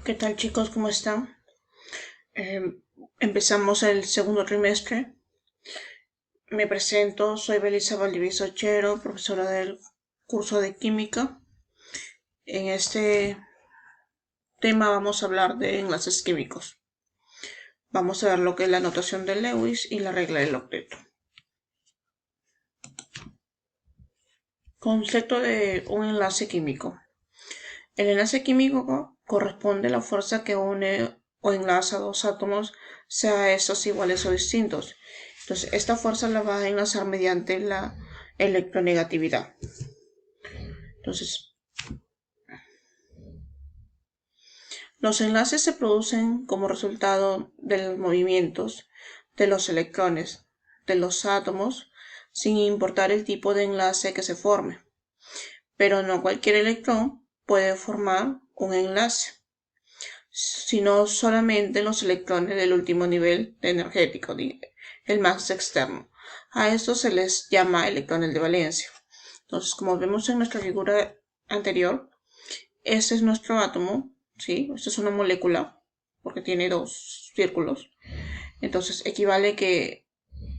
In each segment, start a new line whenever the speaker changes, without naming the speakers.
¿Qué tal, chicos? ¿Cómo están? Eh, Empezamos el segundo trimestre. Me presento, soy Belisa Valdivieso Chero, profesora del curso de Química. En este tema vamos a hablar de enlaces químicos. Vamos a ver lo que es la notación de Lewis y la regla del octeto. Concepto de un enlace químico. El enlace químico corresponde a la fuerza que une o enlaza dos átomos, sea estos iguales o distintos. Entonces, esta fuerza la va a enlazar mediante la electronegatividad. Entonces, los enlaces se producen como resultado de los movimientos de los electrones de los átomos, sin importar el tipo de enlace que se forme. Pero no cualquier electrón puede formar un enlace, sino solamente los electrones del último nivel energético, el más externo. A estos se les llama electrones de valencia. Entonces, como vemos en nuestra figura anterior, este es nuestro átomo, ¿sí? Esta es una molécula, porque tiene dos círculos. Entonces, equivale que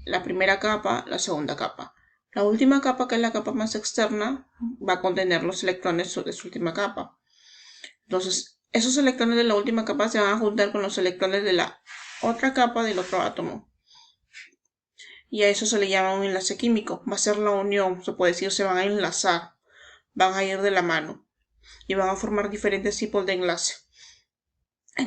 la primera capa, la segunda capa. La última capa, que es la capa más externa, va a contener los electrones de su última capa. Entonces, esos electrones de la última capa se van a juntar con los electrones de la otra capa del otro átomo. Y a eso se le llama un enlace químico. Va a ser la unión, se puede decir, se van a enlazar, van a ir de la mano y van a formar diferentes tipos de enlace,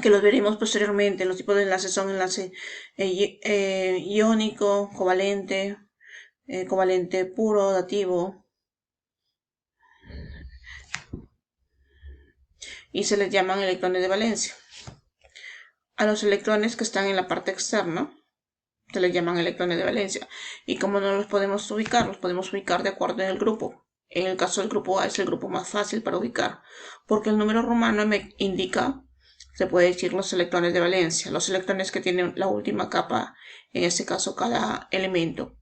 que los veremos posteriormente. Los tipos de enlaces son enlace iónico, covalente, covalente puro, dativo, y se les llaman electrones de valencia. A los electrones que están en la parte externa se les llaman electrones de valencia. Y como no los podemos ubicar de acuerdo en el grupo. En el caso del grupo A es el grupo más fácil para ubicar, porque el número romano me indica, se puede decir, los electrones de valencia, los electrones que tienen la última capa, en este caso cada elemento.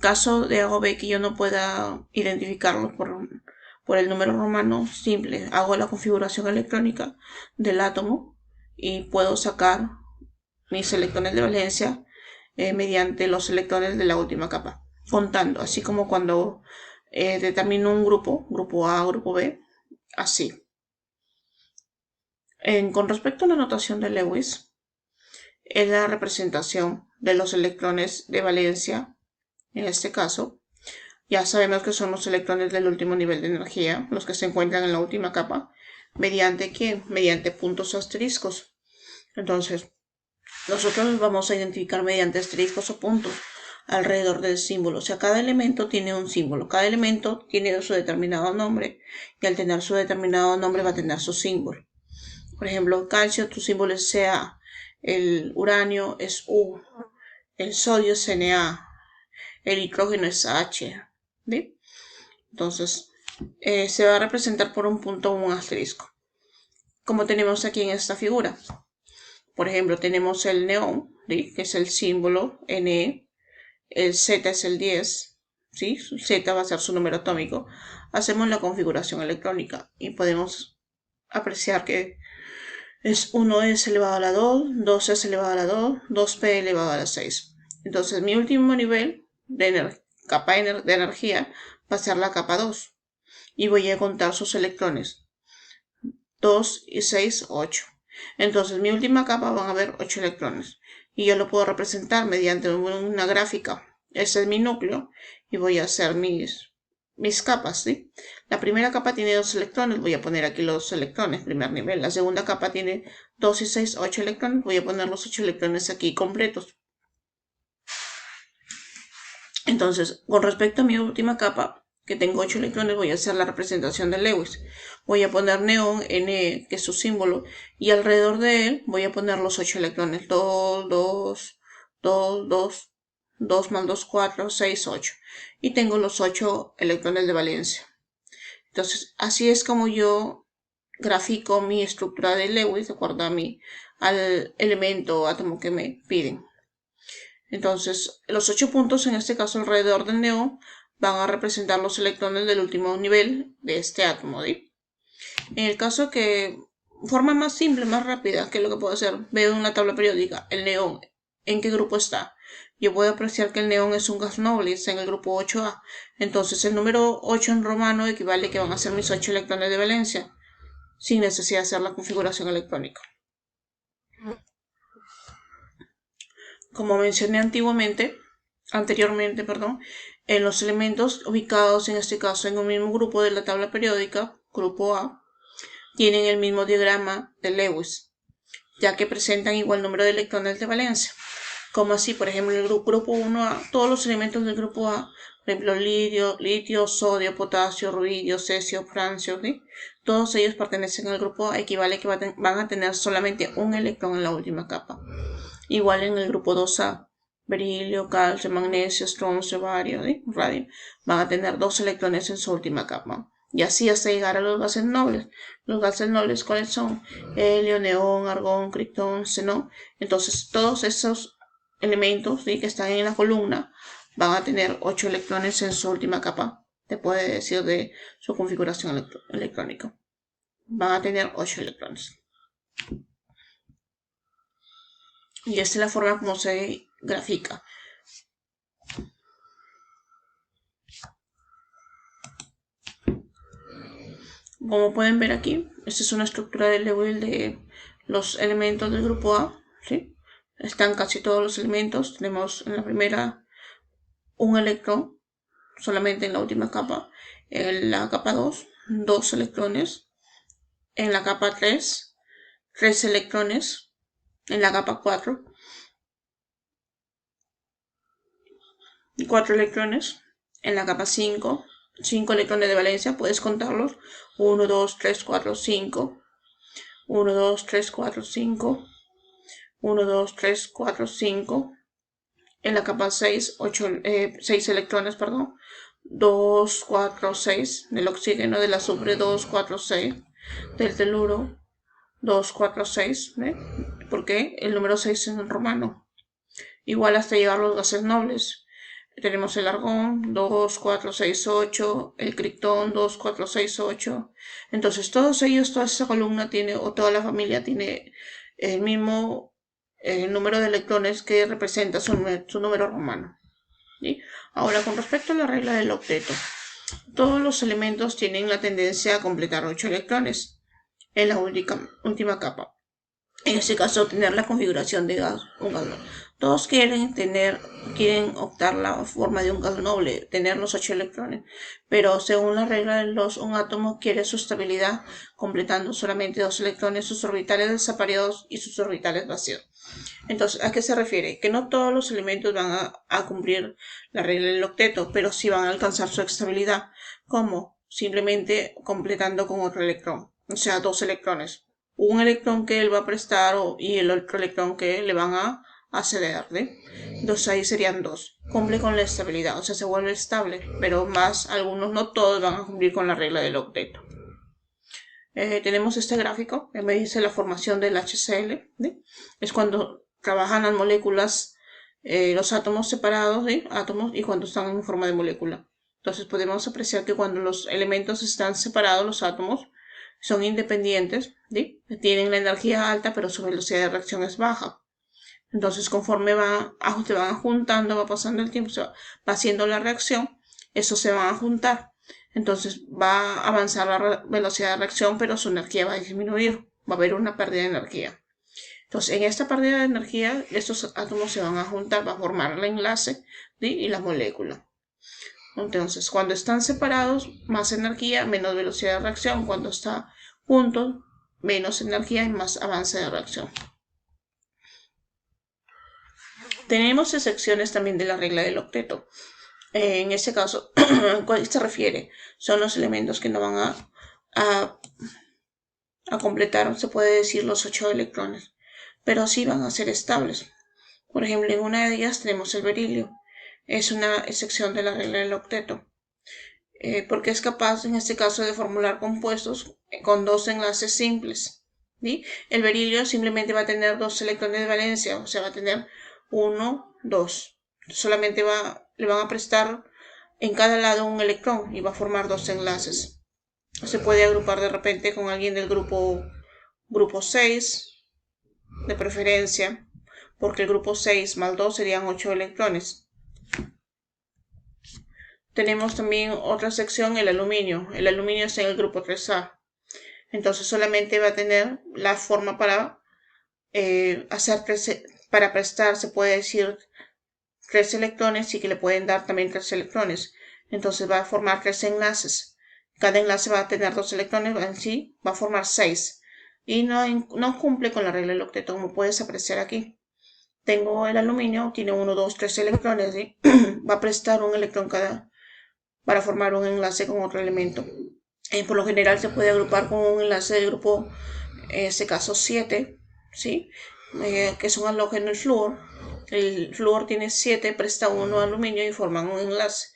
Caso de A o B que yo no pueda identificarlos por el número romano, simple, hago la configuración electrónica del átomo y puedo sacar mis electrones de valencia mediante los electrones de la última capa, contando, así como cuando determino un grupo A, grupo B, así. Con respecto a la notación de Lewis, es la representación de los electrones de valencia. En este caso, ya sabemos que son los electrones del último nivel de energía, los que se encuentran en la última capa, mediante ¿qué? Mediante puntos asteriscos. Entonces, nosotros los vamos a identificar mediante asteriscos o puntos alrededor del símbolo. O sea, cada elemento tiene un símbolo. Cada elemento tiene su determinado nombre y al tener su determinado nombre va a tener su símbolo. Por ejemplo, calcio, tu símbolo es Ca. El uranio es U. El sodio es Na. El nitrógeno es H. ¿Ve? Entonces, se va a representar por un punto o un asterisco, como tenemos aquí en esta figura. Por ejemplo, tenemos el neón, ¿sí? Que es el símbolo Ne. El Z es el 10, ¿sí? Z va a ser su número atómico. Hacemos la configuración electrónica y podemos apreciar que es 1s elevado a la 2, 2s elevado a la 2, 2p elevado a la 6. Entonces, mi último nivel de capa de energía va a ser la capa 2. Y voy a contar sus electrones. 2 y 6, 8. Entonces, mi última capa van a haber 8 electrones. Y yo lo puedo representar mediante una gráfica. Ese es mi núcleo. Y voy a hacer mis capas, ¿sí? La primera capa tiene 2 electrones. Voy a poner aquí los electrones, primer nivel. La segunda capa tiene 2 y 6, 8 electrones. Voy a poner los 8 electrones aquí completos. Entonces, con respecto a mi última capa, que tengo 8 electrones, voy a hacer la representación de Lewis. Voy a poner neón, Ne, que es su símbolo, y alrededor de él voy a poner los 8 electrones. 2, 2, 2, 2, 2 más 2, 4, 6, 8. Y tengo los 8 electrones de valencia. Entonces, así es como yo grafico mi estructura de Lewis de acuerdo al elemento o átomo que me piden. Entonces, los 8 puntos, en este caso alrededor del neón, van a representar los electrones del último nivel de este átomo, ¿sí? En el caso que forma más simple, más rápida, que lo que puedo hacer, veo en una tabla periódica el neón, ¿en qué grupo está? Yo puedo apreciar que el neón es un gas noble, está en el grupo 8A. Entonces el número 8 en romano equivale a que van a ser mis 8 electrones de valencia, sin necesidad de hacer la configuración electrónica. Como mencioné anteriormente, en los elementos ubicados en este caso en un mismo grupo de la tabla periódica, grupo A, tienen el mismo diagrama de Lewis, ya que presentan igual número de electrones de valencia. Como así, por ejemplo, en el grupo 1A, todos los elementos del grupo A, por ejemplo, litio, sodio, potasio, rubidio, cesio, francio, ¿sí? Todos ellos pertenecen al grupo A, equivale a que van a tener solamente un electrón en la última capa. Igual en el grupo 2A, berilio, calcio, magnesio, estroncio, bario, ¿sí? Radio, van a tener 2 electrones en su última capa. Y así hasta llegar a los gases nobles. Los gases nobles, ¿cuáles son? Helio, neón, argón, criptón, xenón. Entonces, todos esos elementos, ¿sí?, que están en la columna van a tener 8 electrones en su última capa. Te puede decir de su configuración electrónica. Van a tener 8 electrones. Y esta es la forma como se grafica. Como pueden ver aquí, esta es una estructura de Lewis de los elementos del grupo A, ¿sí? Están casi todos los elementos. Tenemos en la primera un electrón, solamente en la última capa. En la capa 2, 2 electrones. En la capa 3, 3 electrones. En la capa 4, 4 electrones. En la capa 5, 5 electrones de valencia, puedes contarlos. 1, 2, 3, 4, 5. 1, 2, 3, 4, 5. 1, 2, 3, 4, 5. En la capa 6, 6 electrones, 2, 4, 6. Del oxígeno, del azufre, 2, 4, 6. Del teluro, 2, 4, 6. ¿Ve? Porque el número 6 es en romano. Igual hasta llegar a los gases nobles. Tenemos el argón, 2, 4, 6, 8. El criptón, 2, 4, 6, 8. Entonces todos ellos, toda esa columna tiene, o toda la familia tiene el mismo número de electrones que representa su número romano. ¿Sí? Ahora, con respecto a la regla del octeto, todos los elementos tienen la tendencia a completar 8 electrones en la última capa. En este caso, obtener la configuración de un gas noble. Todos quieren optar la forma de un gas noble, tener los 8 electrones, pero según la regla de los, un átomo quiere su estabilidad completando solamente 2 electrones, sus orbitales desaparecidos y sus orbitales vacíos. Entonces, ¿a qué se refiere? Que no todos los elementos van a cumplir la regla del octeto, pero sí van a alcanzar su estabilidad. ¿Cómo? Simplemente completando con otro electrón, o sea, 2 electrones. Un electrón que él va a prestar y el otro electrón que le van a ceder, ¿sí? Entonces ahí serían 2. Cumple con la estabilidad, o sea, se vuelve estable, pero más algunos, no todos van a cumplir con la regla del octeto. Tenemos este gráfico que me dice la formación del HCl, ¿sí? Es cuando trabajan las moléculas, los átomos separados, ¿sí? Átomos, y cuando están en forma de molécula. Entonces podemos apreciar que cuando los elementos están separados, los átomos son independientes, ¿sí? Tienen la energía alta, pero su velocidad de reacción es baja. Entonces, conforme se van juntando, va pasando el tiempo, va haciendo la reacción, esos se van a juntar. Entonces va a avanzar la velocidad de reacción, pero su energía va a disminuir. Va a haber una pérdida de energía. Entonces, en esta pérdida de energía, estos átomos se van a juntar, va a formar el enlace, ¿sí? Y la molécula. Entonces, cuando están separados, más energía, menos velocidad de reacción. Cuando están juntos, menos energía y más avance de reacción. Tenemos excepciones también de la regla del octeto. En este caso, ¿a cuál se refiere? Son los elementos que no van a completar, se puede decir, los 8 electrones, pero sí van a ser estables. Por ejemplo, en una de ellas tenemos el berilio. Es una excepción de la regla del octeto, porque es capaz, en este caso, de formular compuestos con 2 enlaces simples. ¿Sí? El berilio simplemente va a tener 2 electrones de valencia, o sea, va a tener 1, 2. Solamente le van a prestar en cada lado un electrón y va a formar 2 enlaces. Se puede agrupar de repente con alguien del grupo grupo 6 de preferencia, porque el grupo 6 más 2 serían 8 electrones. Tenemos también otra sección, el aluminio. El aluminio está en el grupo 3A. Entonces solamente va a tener la forma para para prestar, se puede decir, 3 electrones y que le pueden dar también 3 electrones. Entonces va a formar 3 enlaces. Cada enlace va a tener 2 electrones, en sí va a formar 6. Y no cumple con la regla del octeto, como puedes apreciar aquí. Tengo el aluminio, tiene 1, 2, 3 electrones, ¿sí? Va a prestar un electrón cada para formar un enlace con otro elemento. Por lo general se puede agrupar con un enlace del grupo, en este caso 7, ¿sí? Que es un halógeno el flúor. El flúor tiene 7, presta 1 aluminio y forman un enlace.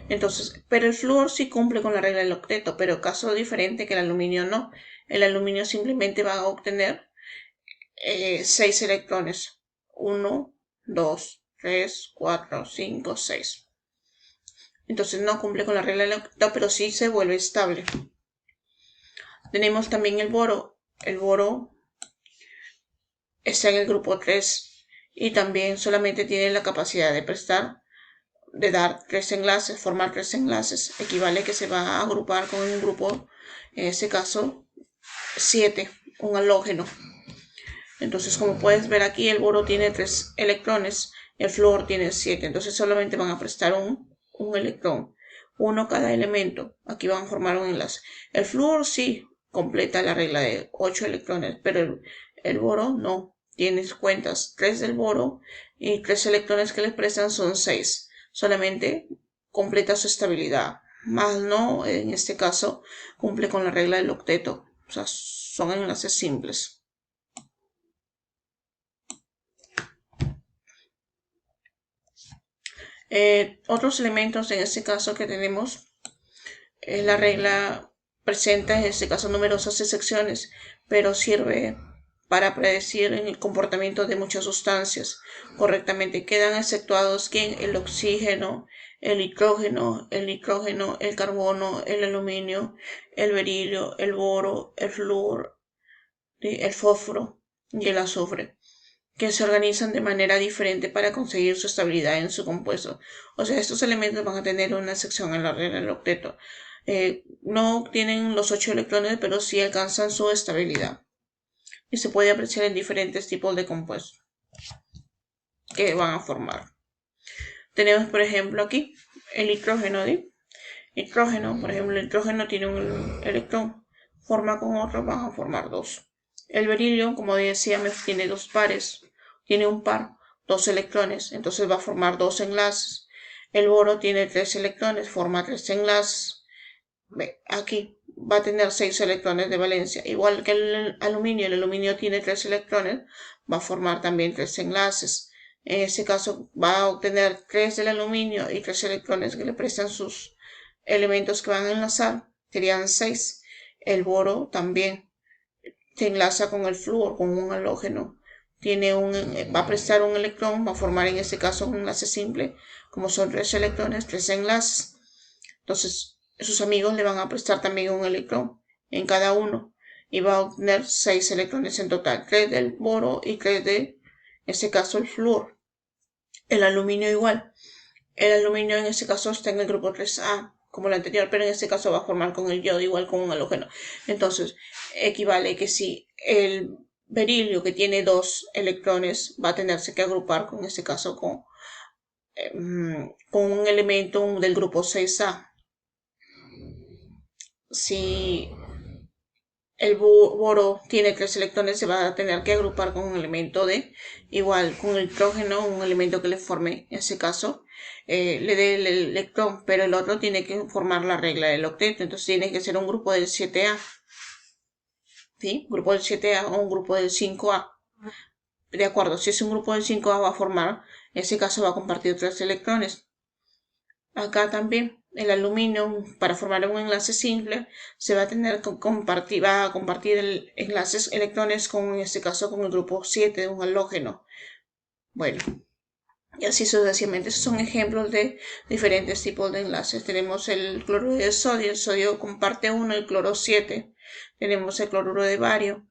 Entonces, pero el flúor sí cumple con la regla del octeto, pero caso diferente que el aluminio no. El aluminio simplemente va a obtener 6 electrones. 1, 2, 3, 4, 5, 6. Entonces no cumple con la regla del octeto, pero sí se vuelve estable. Tenemos también el boro. El boro está en el grupo 3 y también solamente tiene la capacidad de dar 3 enlaces, formar 3 enlaces. Equivale que se va a agrupar con un grupo, en este caso 7, un halógeno. Entonces, como puedes ver aquí, el boro tiene 3 electrones, el flúor tiene 7. Entonces solamente van a prestar un electrón, uno cada elemento. Aquí van a formar un enlace. El flúor sí completa la regla de 8 electrones, pero el boro no. Tienes cuentas 3 del boro y 3 electrones que le prestan son 6. Solamente completa su estabilidad, más no, en este caso, cumple con la regla del octeto. O sea, son enlaces simples. Otros elementos en este caso que tenemos, la regla presenta en este caso numerosas excepciones, pero sirve para predecir el comportamiento de muchas sustancias correctamente. Quedan exceptuados el oxígeno, el nitrógeno, el carbono, el aluminio, el berilio, el boro, el flúor, el fósforo y el azufre, que se organizan de manera diferente para conseguir su estabilidad en su compuesto. O sea, estos elementos van a tener una sección en la regla del octeto. No tienen los 8 electrones, pero sí alcanzan su estabilidad. Y se puede apreciar en diferentes tipos de compuestos que van a formar. Tenemos, por ejemplo, aquí el nitrógeno. Nitrógeno, por ejemplo, el nitrógeno tiene un electrón, forma con otro, van a formar 2. El berilio, como decía, tiene 2 pares, tiene un par, 2 electrones, entonces va a formar 2 enlaces. El boro tiene 3 electrones, forma 3 enlaces. Aquí va a tener 6 electrones de valencia, igual que el aluminio tiene 3 electrones, va a formar también 3 enlaces. En este caso va a obtener 3 del aluminio y 3 electrones que le prestan sus elementos que van a enlazar, serían 6. El boro también se enlaza con el flúor, con un halógeno. Va a prestar un electrón, va a formar en este caso un enlace simple, como son 3 electrones, 3 enlaces. Entonces, sus amigos le van a prestar también un electrón en cada uno y va a obtener 6 electrones en total, 3 del boro y 3 de, en este caso, el flúor. El aluminio igual. El aluminio en este caso está en el grupo 3A, como el anterior, pero en este caso va a formar con el yodo, igual con un halógeno. Entonces, equivale que si el berilio, que tiene 2 electrones, va a tenerse que agrupar, en este caso, con un elemento del grupo 6A. Si el boro tiene 3 electrones, se va a tener que agrupar con un elemento igual con el nitrógeno, un elemento que le forme, en ese caso, le dé el electrón, pero el otro tiene que formar la regla del octeto, entonces tiene que ser un grupo del 7A, ¿sí? Grupo del 7A o un grupo del 5A. De acuerdo, si es un grupo del 5A va a formar, en ese caso va a compartir 3 electrones. Acá también el aluminio, para formar un enlace simple, se va a tener que compartir, enlaces electrones con, en este caso, con el grupo 7 de un halógeno. Bueno, y así sucesivamente. Estos son ejemplos de diferentes tipos de enlaces. Tenemos el cloruro de sodio. El sodio comparte 1, el cloro 7. Tenemos el cloruro de bario.